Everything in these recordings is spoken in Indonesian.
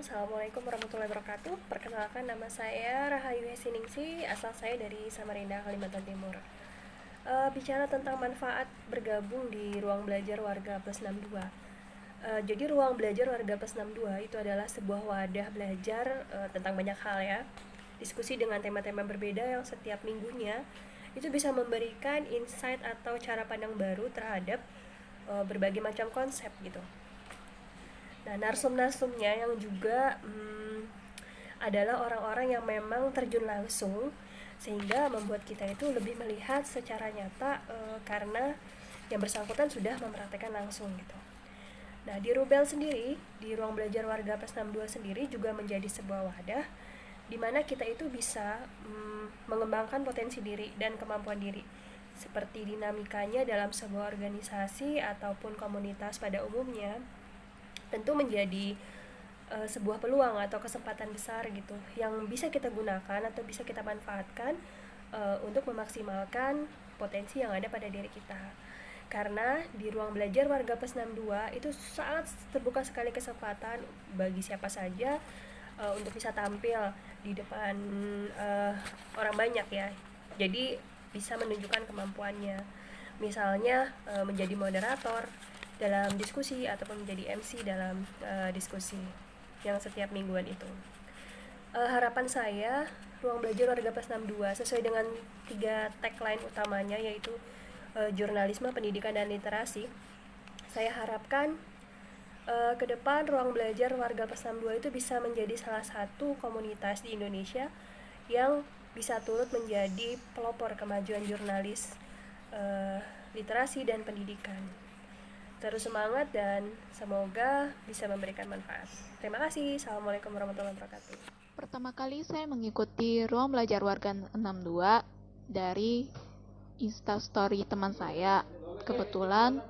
Assalamualaikum warahmatullahi wabarakatuh. Perkenalkan, nama saya Rahayu Hesiningsi, asal saya dari Samarinda, Kalimantan Timur. Bicara tentang manfaat bergabung di ruang belajar warga plus 62. Jadi ruang belajar warga plus 62 itu adalah sebuah wadah belajar tentang banyak hal ya. Diskusi dengan tema-tema berbeda yang setiap minggunya itu bisa memberikan insight atau cara pandang baru terhadap berbagai macam konsep gitu. Nah, narsum-narsumnya yang juga adalah orang-orang yang memang terjun langsung, sehingga membuat kita itu lebih melihat secara nyata karena yang bersangkutan sudah mempraktekkan langsung gitu. Nah, di Rubel sendiri, di ruang belajar warga plus 62 sendiri juga menjadi sebuah wadah di mana kita itu bisa mengembangkan potensi diri dan kemampuan diri, seperti dinamikanya dalam sebuah organisasi ataupun komunitas pada umumnya tentu menjadi sebuah peluang atau kesempatan besar gitu yang bisa kita gunakan atau bisa kita manfaatkan untuk memaksimalkan potensi yang ada pada diri kita. Karena di ruang belajar warga plus 62 itu sangat terbuka sekali kesempatan bagi siapa saja untuk bisa tampil di depan orang banyak ya. Jadi bisa menunjukkan kemampuannya. Misalnya menjadi moderator dalam diskusi ataupun menjadi MC dalam diskusi yang setiap mingguan itu. Harapan saya ruang belajar warga plus 62 sesuai dengan 3 tagline utamanya, yaitu jurnalisme, pendidikan, dan literasi. Saya harapkan ke depan ruang belajar warga plus 62 itu bisa menjadi salah satu komunitas di Indonesia yang bisa turut menjadi pelopor kemajuan jurnalis, literasi, dan pendidikan. Terus semangat dan semoga bisa memberikan manfaat. Terima kasih. Assalamualaikum warahmatullahi wabarakatuh. Pertama kali saya mengikuti ruang belajar warga 62 dari Instastory teman saya. Kebetulan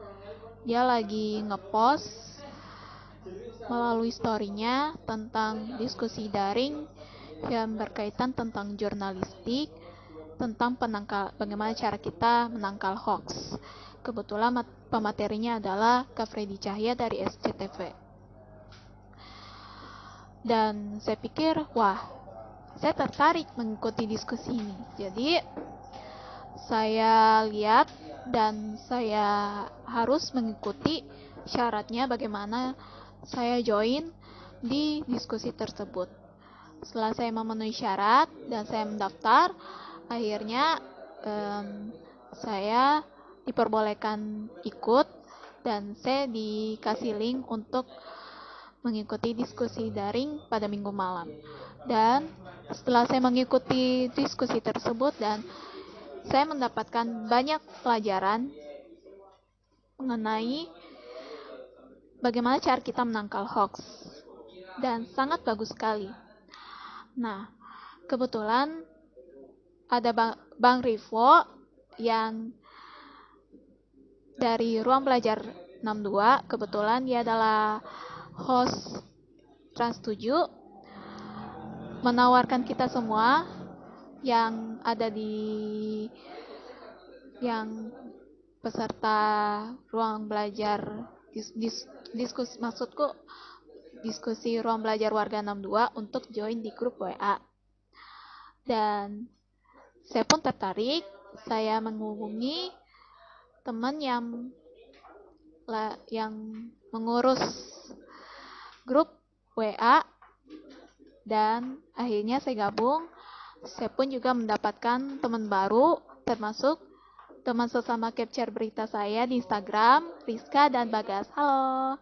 dia lagi ngepost melalui story-nya tentang diskusi daring yang berkaitan tentang jurnalistik, tentang bagaimana cara kita menangkal hoax. Kebetulan pematerinya adalah Kak Freddy Cahya dari SCTV. Dan saya pikir, wah, saya tertarik mengikuti diskusi ini. Jadi, saya lihat dan saya harus mengikuti syaratnya bagaimana saya join di diskusi tersebut. Setelah saya memenuhi syarat dan saya mendaftar, akhirnya saya diperbolehkan ikut dan saya dikasih link untuk mengikuti diskusi daring pada minggu malam. Dan setelah saya mengikuti diskusi tersebut dan saya mendapatkan banyak pelajaran mengenai bagaimana cara kita menangkal hoax. Dan sangat bagus sekali. Nah, kebetulan ada Bang Rivo yang dari Ruang Belajar 62, kebetulan dia adalah host Trans 7, menawarkan kita semua yang ada di yang peserta ruang belajar diskusi ruang belajar warga 62 untuk join di grup WA. Dan saya pun tertarik, saya menghubungi teman yang mengurus grup WA dan akhirnya saya gabung. Saya pun juga mendapatkan teman baru, termasuk teman sesama capture berita saya di Instagram, Rizka dan Bagas. Halo.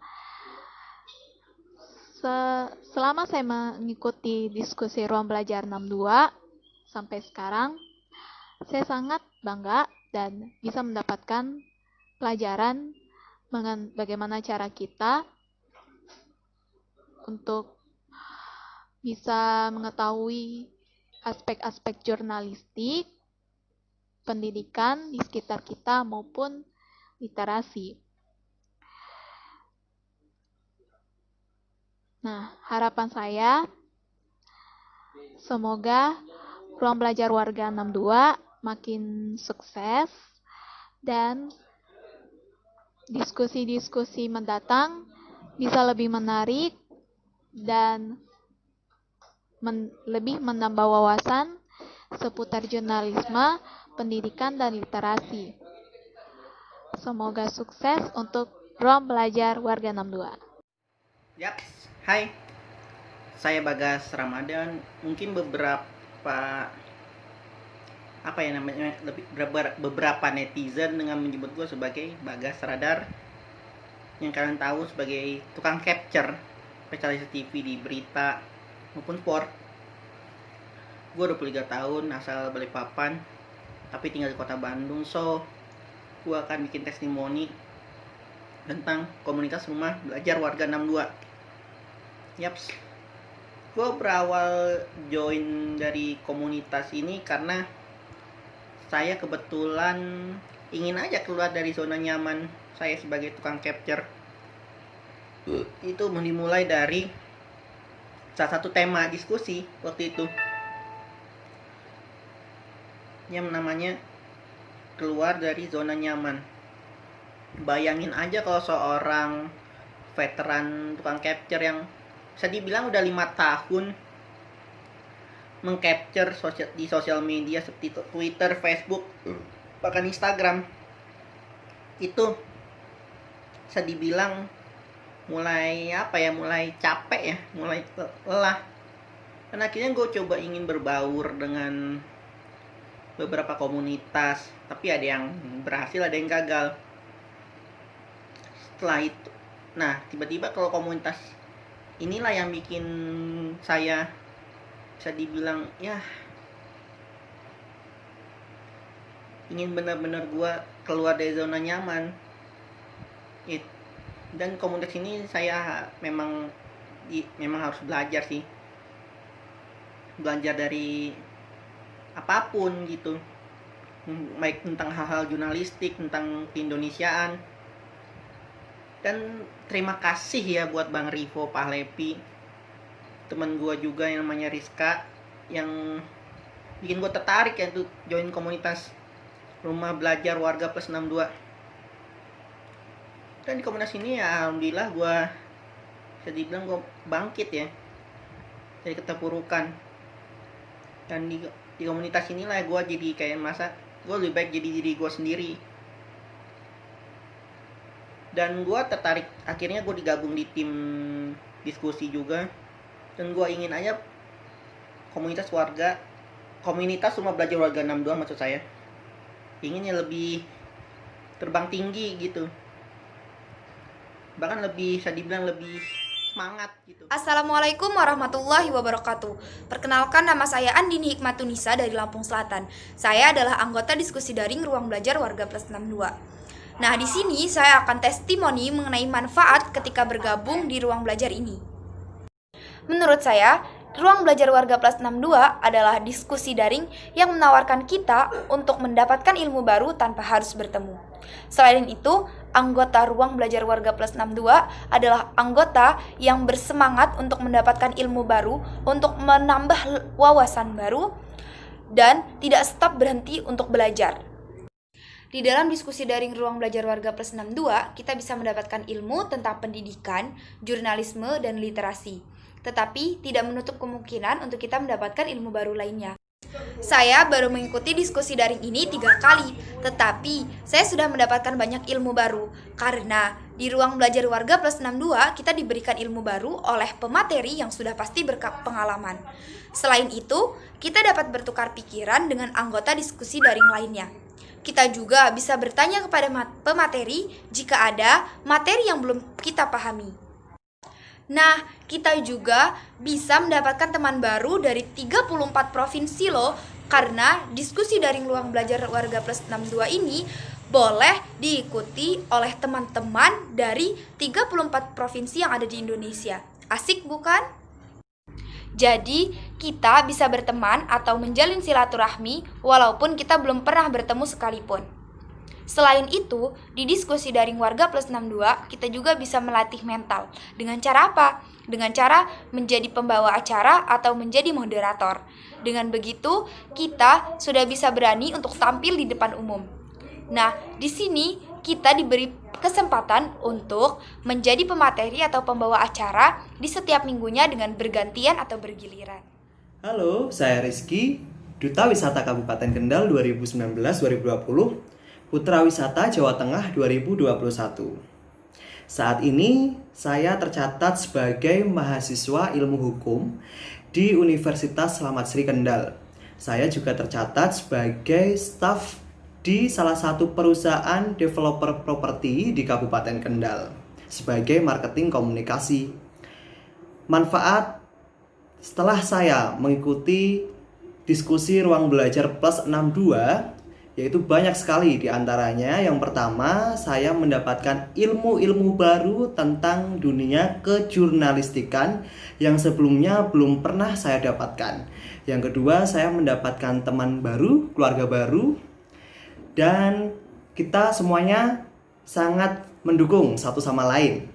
Selama saya mengikuti diskusi ruang belajar 62 sampai sekarang, saya sangat bangga dan bisa mendapatkan pelajaran bagaimana cara kita untuk bisa mengetahui aspek-aspek jurnalistik, pendidikan di sekitar kita maupun literasi. Nah, harapan saya semoga ruang belajar warga 62 makin sukses dan diskusi-diskusi mendatang bisa lebih menarik dan lebih menambah wawasan seputar jurnalisme, pendidikan, dan literasi. Semoga sukses untuk Ruang Belajar Warga 62. Yaps, hai. Saya Bagas Ramadan. Mungkin beberapa beberapa netizen dengan menyebut gue sebagai Bagas Radar, yang kalian tahu sebagai tukang capture spesialis TV di berita maupun sport. Gue 23 tahun, asal Balikpapan, tapi tinggal di kota Bandung. So, gue akan bikin testimoni tentang komunitas rumah belajar warga 62. Yaps, gue berawal join dari komunitas ini karena saya kebetulan ingin aja keluar dari zona nyaman saya sebagai tukang capture. Itu dimulai dari salah satu tema diskusi waktu itu yang namanya keluar dari zona nyaman. Bayangin aja kalau seorang veteran tukang capture yang bisa dibilang udah 5 tahun mengcapture di sosial media seperti Twitter, Facebook, bahkan Instagram, itu bisa dibilang mulai capek ya, mulai lelah. Dan akhirnya gue coba ingin berbaur dengan beberapa komunitas, tapi ada yang berhasil, ada yang gagal. Setelah itu, nah tiba-tiba kalau komunitas inilah yang bikin saya bisa dibilang ya ingin benar-benar gue keluar dari zona nyaman. Dan komunitas ini saya memang harus belajar sih, belajar dari apapun gitu, baik tentang hal-hal jurnalistik, tentang keindonesiaan. Dan terima kasih ya buat Bang Rivo Pahlepi, teman gue juga yang namanya Rizka, yang bikin gue tertarik ya untuk join komunitas rumah belajar warga plus 62. Dan di komunitas ini ya alhamdulillah gue bisa dibilang gue bangkit ya dari keterpurukan. Dan di komunitas inilah gue jadi kayak masa gue lebih baik jadi diri gue sendiri. Dan gue tertarik, akhirnya gue digabung di tim diskusi juga. Dan gue ingin aja komunitas rumah belajar warga 62 maksud saya, inginnya lebih terbang tinggi gitu, bahkan lebih bisa dibilang lebih semangat gitu. Assalamualaikum warahmatullahi wabarakatuh. Perkenalkan, nama saya Andini Hikmatunisa dari Lampung Selatan. Saya adalah anggota diskusi daring Ruang Belajar Warga Plus 62. Nah, di sini saya akan testimoni mengenai manfaat ketika bergabung di ruang belajar ini. Menurut saya, Ruang Belajar Warga Plus 62 adalah diskusi daring yang menawarkan kita untuk mendapatkan ilmu baru tanpa harus bertemu. Selain itu, anggota Ruang Belajar Warga Plus 62 adalah anggota yang bersemangat untuk mendapatkan ilmu baru, untuk menambah wawasan baru, dan tidak stop berhenti untuk belajar. Di dalam diskusi daring Ruang Belajar Warga Plus 62, kita bisa mendapatkan ilmu tentang pendidikan, jurnalisme, dan literasi. Tetapi tidak menutup kemungkinan untuk kita mendapatkan ilmu baru lainnya. Saya baru mengikuti diskusi daring ini 3 kali, tetapi saya sudah mendapatkan banyak ilmu baru. Karena di Ruang Belajar Warga Plus 62, kita diberikan ilmu baru oleh pemateri yang sudah pasti berpengalaman. Selain itu, kita dapat bertukar pikiran dengan anggota diskusi daring lainnya. Kita juga bisa bertanya kepada pemateri jika ada materi yang belum kita pahami. Nah, kita juga bisa mendapatkan teman baru dari 34 provinsi loh, karena diskusi daring Ruang Belajar Warga Plus 62 ini boleh diikuti oleh teman-teman dari 34 provinsi yang ada di Indonesia. Asik bukan? Jadi, kita bisa berteman atau menjalin silaturahmi walaupun kita belum pernah bertemu sekalipun. Selain itu, di diskusi daring Warga Plus 62, kita juga bisa melatih mental. Dengan cara apa? Dengan cara menjadi pembawa acara atau menjadi moderator. Dengan begitu, kita sudah bisa berani untuk tampil di depan umum. Nah, di sini kita diberi kesempatan untuk menjadi pemateri atau pembawa acara di setiap minggunya dengan bergantian atau bergiliran. Halo, saya Rizky, Duta Wisata Kabupaten Kendal 2019-2020, Putra Wisata Jawa Tengah 2021. Saat ini saya tercatat sebagai mahasiswa ilmu hukum di Universitas Slamet Sri Kendal. Saya juga tercatat sebagai staf di salah satu perusahaan developer properti di Kabupaten Kendal sebagai marketing komunikasi. Manfaat setelah saya mengikuti diskusi Ruang Belajar Plus 62, yaitu banyak sekali di antaranya. Yang pertama, saya mendapatkan ilmu-ilmu baru tentang dunia kejurnalistikan yang sebelumnya belum pernah saya dapatkan. Yang kedua, saya mendapatkan teman baru, keluarga baru, dan kita semuanya sangat mendukung satu sama lain.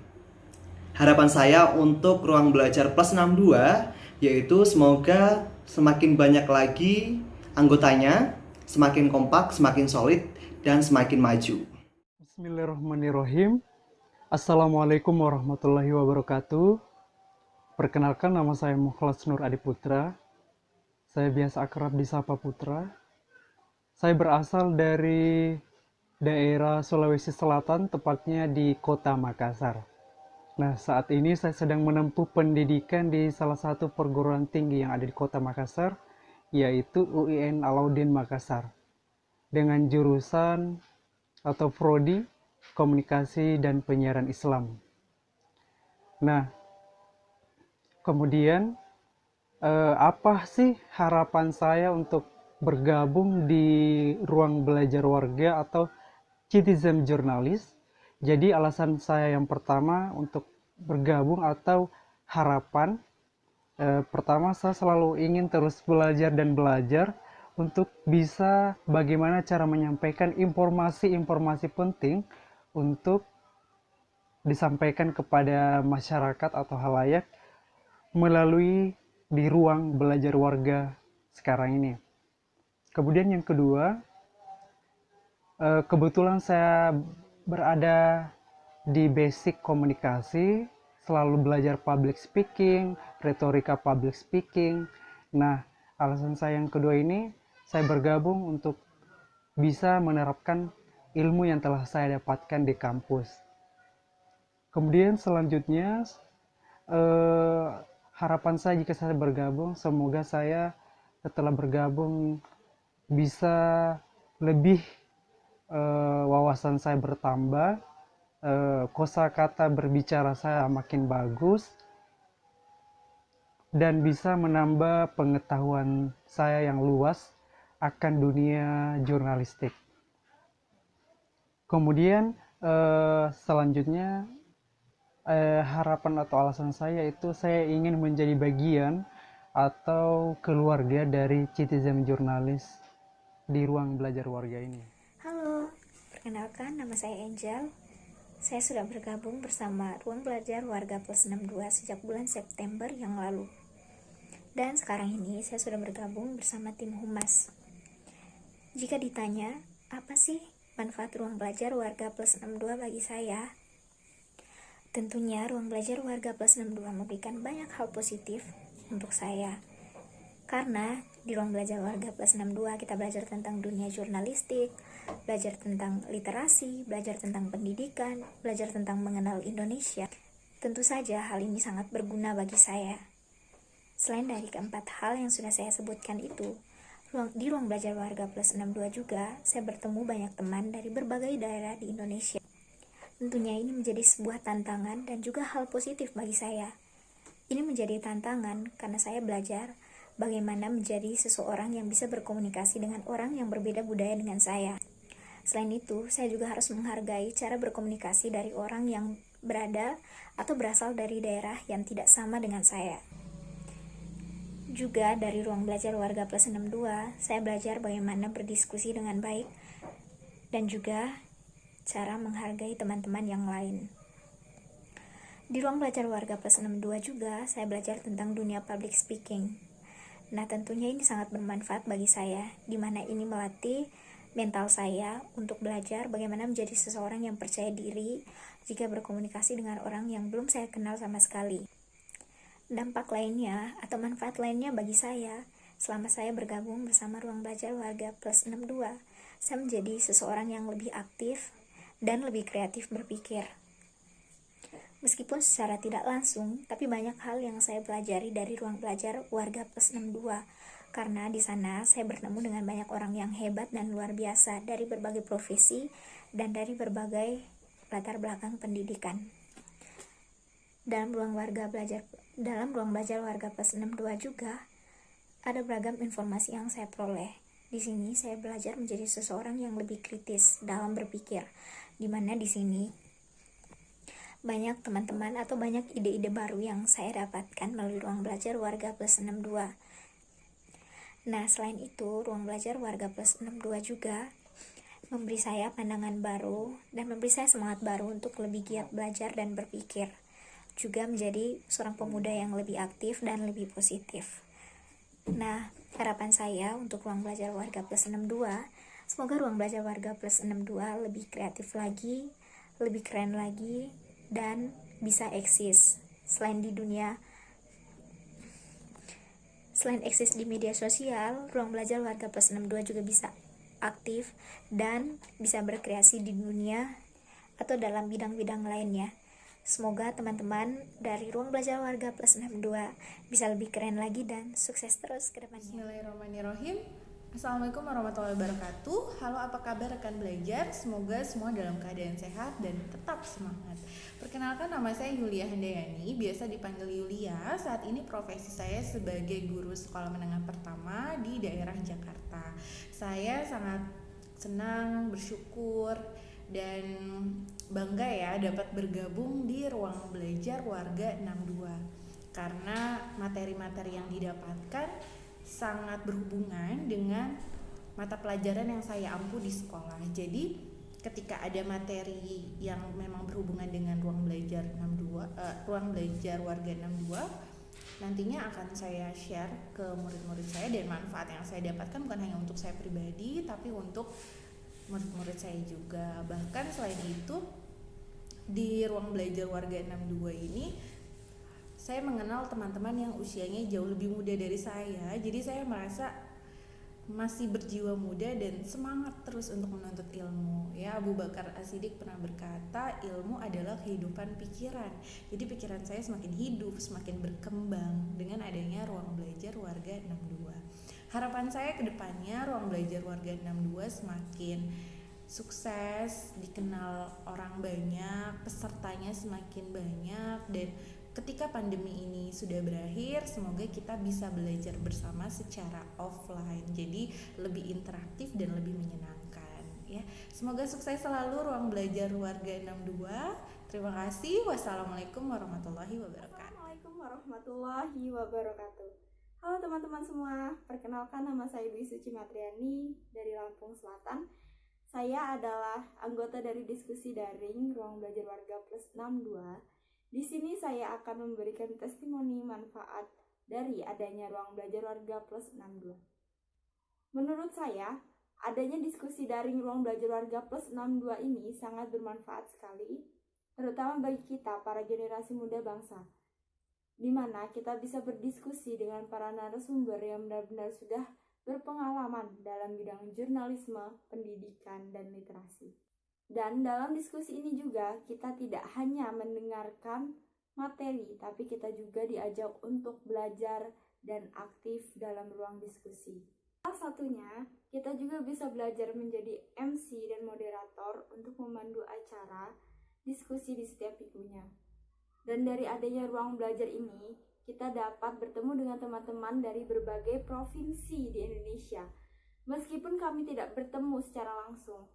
Harapan saya untuk Ruang Belajar Plus 62 yaitu semoga semakin banyak lagi anggotanya, semakin kompak, semakin solid, dan semakin maju. Bismillahirrahmanirrahim. Assalamualaikum warahmatullahi wabarakatuh. Perkenalkan, nama saya Mukhlas Nur Adi Putra. Saya biasa akrab disapa Putra. Saya berasal dari daerah Sulawesi Selatan, tepatnya di Kota Makassar. Nah, saat ini saya sedang menempuh pendidikan di salah satu perguruan tinggi yang ada di Kota Makassar, yaitu UIN Alauddin Makassar, dengan jurusan atau prodi komunikasi dan penyiaran Islam. Nah, kemudian apa sih harapan saya untuk bergabung di Ruang Belajar Warga atau Citizen Journalist? Jadi alasan saya yang pertama untuk bergabung atau harapan, pertama, saya selalu ingin terus belajar dan belajar untuk bisa bagaimana cara menyampaikan informasi-informasi penting untuk disampaikan kepada masyarakat atau halayak melalui di Ruang Belajar Warga sekarang ini. Kemudian yang kedua, kebetulan saya berada di basic komunikasi, selalu belajar public speaking, retorika public speaking. Nah, alasan saya yang kedua ini, saya bergabung untuk bisa menerapkan ilmu yang telah saya dapatkan di kampus. Kemudian selanjutnya, harapan saya jika saya bergabung, semoga saya setelah bergabung bisa lebih wawasan saya bertambah, kosakata berbicara saya makin bagus, dan bisa menambah pengetahuan saya yang luas akan dunia jurnalistik. Kemudian selanjutnya harapan atau alasan saya itu saya ingin menjadi bagian atau keluarga dari Citizen Journalist di Ruang Belajar Warga ini. Halo, perkenalkan nama saya Angel. Saya sudah bergabung bersama Ruang Belajar Warga Plus 62 sejak bulan September yang lalu. Dan sekarang ini saya sudah bergabung bersama tim Humas. Jika ditanya, apa sih manfaat Ruang Belajar Warga Plus 62 bagi saya? Tentunya Ruang Belajar Warga Plus 62 memberikan banyak hal positif untuk saya. Karena di Ruang Belajar Warga Plus 62 kita belajar tentang dunia jurnalistik, belajar tentang literasi, belajar tentang pendidikan, belajar tentang mengenal Indonesia. Tentu saja hal ini sangat berguna bagi saya. Selain dari keempat hal yang sudah saya sebutkan itu, di Ruang Belajar Warga Plus 62 juga saya bertemu banyak teman dari berbagai daerah di Indonesia. Tentunya ini menjadi sebuah tantangan dan juga hal positif bagi saya. Ini menjadi tantangan karena saya belajar bagaimana menjadi seseorang yang bisa berkomunikasi dengan orang yang berbeda budaya dengan saya. Selain itu, saya juga harus menghargai cara berkomunikasi dari orang yang berada atau berasal dari daerah yang tidak sama dengan saya. Juga dari Ruang Belajar Warga Plus 62, saya belajar bagaimana berdiskusi dengan baik dan juga cara menghargai teman-teman yang lain. Di Ruang Belajar Warga Plus 62 juga, saya belajar tentang dunia public speaking. Nah, tentunya ini sangat bermanfaat bagi saya, di mana ini melatih mental saya untuk belajar bagaimana menjadi seseorang yang percaya diri jika berkomunikasi dengan orang yang belum saya kenal sama sekali. Dampak lainnya atau manfaat lainnya bagi saya, selama saya bergabung bersama Ruang Belajar Warga Plus 62, saya menjadi seseorang yang lebih aktif dan lebih kreatif berpikir. Meskipun secara tidak langsung, tapi banyak hal yang saya pelajari dari Ruang Belajar Warga Plus 62, karena di sana saya bertemu dengan banyak orang yang hebat dan luar biasa dari berbagai profesi dan dari berbagai latar belakang pendidikan. Dalam ruang belajar Warga Plus 62 juga ada beragam informasi yang saya peroleh. Di sini saya belajar menjadi seseorang yang lebih kritis dalam berpikir, di mana di sini banyak teman-teman atau banyak ide-ide baru yang saya dapatkan melalui Ruang Belajar Warga Plus 62. Nah, selain itu, Ruang Belajar Warga Plus 62 juga memberi saya pandangan baru dan memberi saya semangat baru untuk lebih giat belajar dan berpikir. Juga menjadi seorang pemuda yang lebih aktif dan lebih positif. Nah, harapan saya untuk Ruang Belajar Warga Plus 62, semoga Ruang Belajar Warga Plus 62 lebih kreatif lagi, lebih keren lagi, dan bisa eksis. Selain eksis di media sosial, Ruang Belajar Warga Plus 62 juga bisa aktif dan bisa berkreasi di dunia atau dalam bidang-bidang lainnya. Semoga teman-teman dari Ruang Belajar Warga Plus 62 bisa lebih keren lagi dan sukses terus ke depannya. Bismillahirrahmanirrahim. Assalamualaikum warahmatullahi wabarakatuh. Halo, apa kabar rekan belajar? Semoga semua dalam keadaan sehat dan tetap semangat. Perkenalkan, nama saya Yulia Handayani, biasa dipanggil Yulia. Saat ini profesi saya sebagai guru sekolah menengah pertama di daerah Jakarta. Saya sangat senang, bersyukur, dan bangga ya dapat bergabung di Ruang Belajar Warga 62. Karena materi-materi yang didapatkan sangat berhubungan dengan mata pelajaran yang saya ampu di sekolah. Jadi ketika ada materi yang memang berhubungan dengan ruang belajar Warga 62, nantinya akan saya share ke murid-murid saya, dan manfaat yang saya dapatkan bukan hanya untuk saya pribadi tapi untuk murid-murid saya juga. Bahkan selain itu, di Ruang Belajar Warga 62 ini saya mengenal teman-teman yang usianya jauh lebih muda dari saya. Jadi saya merasa masih berjiwa muda dan semangat terus untuk menuntut ilmu. Ya, Abu Bakar As-Siddiq pernah berkata, ilmu adalah kehidupan pikiran. Jadi pikiran saya semakin hidup, semakin berkembang dengan adanya Ruang Belajar Warga 62. Harapan saya ke depannya Ruang Belajar Warga 62 semakin sukses, dikenal orang banyak, pesertanya semakin banyak, dan ketika pandemi ini sudah berakhir, semoga kita bisa belajar bersama secara offline, jadi lebih interaktif dan lebih menyenangkan ya. Semoga sukses selalu Ruang Belajar Warga 62. Terima kasih. Wassalamualaikum warahmatullahi wabarakatuh. Assalamualaikum warahmatullahi wabarakatuh. Halo teman-teman semua, perkenalkan nama saya Dwi Suci Matriani dari Lampung Selatan. Saya adalah anggota dari diskusi daring Ruang Belajar Warga Plus 62. Di sini saya akan memberikan testimoni manfaat dari adanya Ruang Belajar Warga Plus 62. Menurut saya, adanya diskusi daring Ruang Belajar Warga Plus 62 ini sangat bermanfaat sekali, terutama bagi kita para generasi muda bangsa, di mana kita bisa berdiskusi dengan para narasumber yang benar-benar sudah berpengalaman dalam bidang jurnalisme, pendidikan, dan literasi. Dan dalam diskusi ini juga kita tidak hanya mendengarkan materi, tapi kita juga diajak untuk belajar dan aktif dalam ruang diskusi. Salah satunya, kita juga bisa belajar menjadi MC dan moderator untuk memandu acara diskusi di setiap minggunya. Dan dari adanya ruang belajar ini, kita dapat bertemu dengan teman-teman dari berbagai provinsi di Indonesia. Meskipun kami tidak bertemu secara langsung,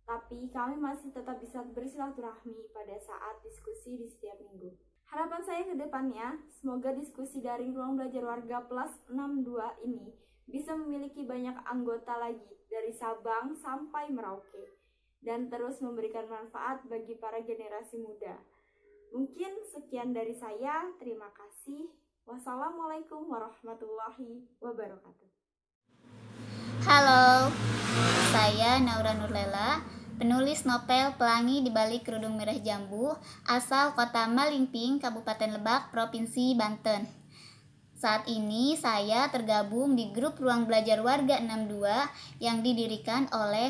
tapi kami masih tetap bisa bersilaturahmi pada saat diskusi di setiap minggu. Harapan saya ke depannya, semoga diskusi daring Ruang Belajar Warga Plus 62 ini bisa memiliki banyak anggota lagi dari Sabang sampai Merauke, dan terus memberikan manfaat bagi para generasi muda. Mungkin sekian dari saya, terima kasih. Wassalamualaikum warahmatullahi wabarakatuh. Halo, saya Naura Nurlela, penulis novel Pelangi di Balik Kerudung Merah Jambu, asal Kota Malingping, Kabupaten Lebak, Provinsi Banten. Saat ini saya tergabung di grup Ruang Belajar Warga 62 yang didirikan oleh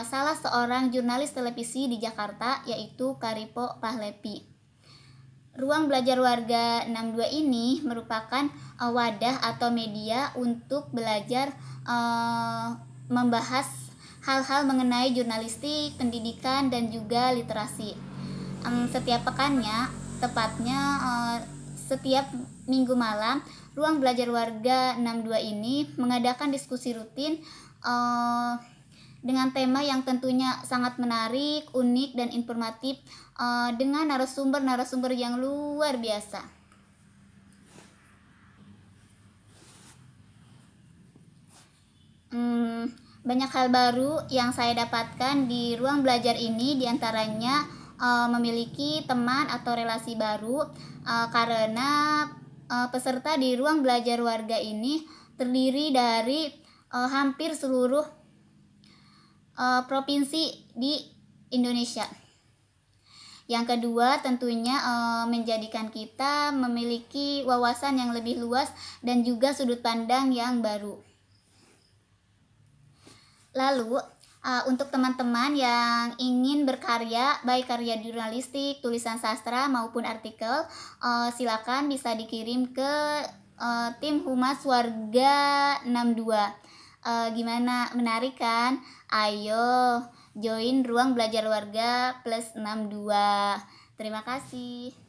salah seorang jurnalis televisi di Jakarta, yaitu Karipo Pahlepi. Ruang Belajar Warga 62 ini merupakan wadah atau media untuk belajar membahas hal-hal mengenai jurnalistik, pendidikan, dan juga literasi. Setiap pekannya, tepatnya setiap minggu malam, Ruang Belajar Warga 62 ini mengadakan diskusi rutin dengan tema yang tentunya sangat menarik, unik, dan informatif dengan narasumber-narasumber yang luar biasa. Banyak hal baru yang saya dapatkan di ruang belajar ini, diantaranya memiliki teman atau relasi baru karena peserta di ruang belajar warga ini terdiri dari hampir seluruh provinsi di Indonesia. Yang kedua, tentunya menjadikan kita memiliki wawasan yang lebih luas dan juga sudut pandang yang baru. Lalu, untuk teman-teman yang ingin berkarya, baik karya jurnalistik, tulisan sastra maupun artikel, silakan bisa dikirim ke tim Humas Warga 62. Gimana, menarik kan? Ayo join Ruang Belajar Warga plus 62. Terima kasih.